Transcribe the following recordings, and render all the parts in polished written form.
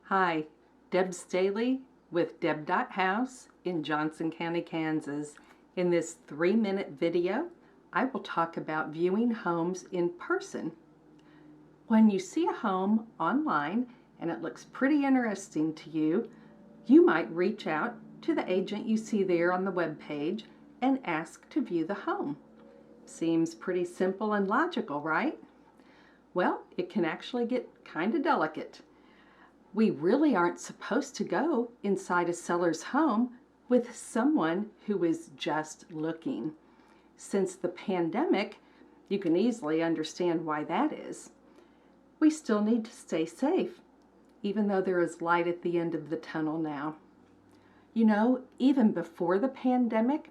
Hi, Deb Staley with Deb.House in Johnson County, Kansas. In this 3-minute video, I will talk about viewing homes in person. When you see a home online and it looks pretty interesting to you, you might reach out to the agent you see there on the web page and ask to view the home. Seems pretty simple and logical, right? Well, it can actually get kind of delicate. We really aren't supposed to go inside a seller's home with someone who is just looking. Since the pandemic, you can easily understand why that is. We still need to stay safe, even though there is light at the end of the tunnel now. You know, even before the pandemic,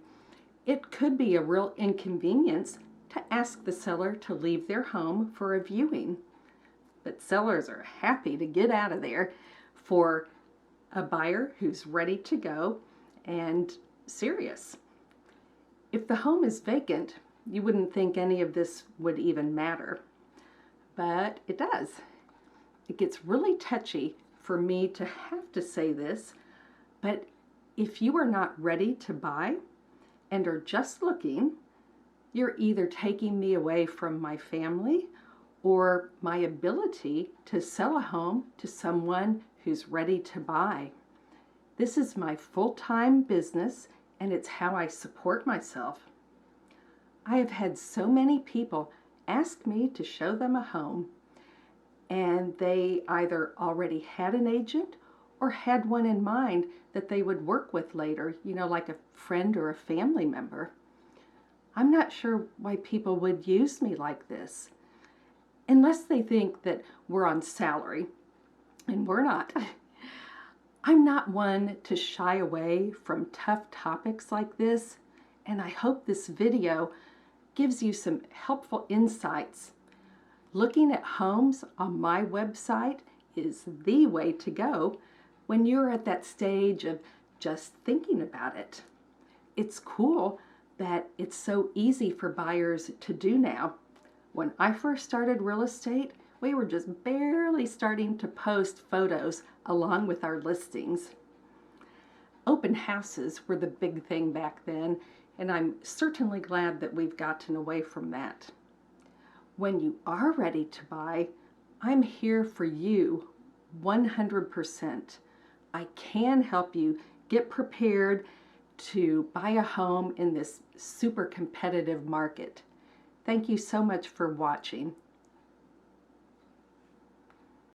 it could be a real inconvenience to ask the seller to leave their home for a viewing. But sellers are happy to get out of there for a buyer who's ready to go and serious. If the home is vacant, you wouldn't think any of this would even matter, but it does. It gets really touchy for me to have to say this, but if you are not ready to buy and are just looking, you're either taking me away from my family or my ability to sell a home to someone who's ready to buy. This is my full-time business and it's how I support myself. I have had so many people ask me to show them a home, and they either already had an agent or had one in mind that they would work with later, you know, like a friend or a family member. I'm not sure why people would use me like this, unless they think that we're on salary, and we're not. I'm not one to shy away from tough topics like this, and I hope this video gives you some helpful insights. Looking at homes on my website is the way to go when you're at that stage of just thinking about it. It's cool that it's so easy for buyers to do now. When I first started real estate, we were just barely starting to post photos along with our listings. Open houses were the big thing back then, and I'm certainly glad that we've gotten away from that. When you are ready to buy, I'm here for you 100%. I can help you get prepared to buy a home in this super competitive market. Thank you so much for watching.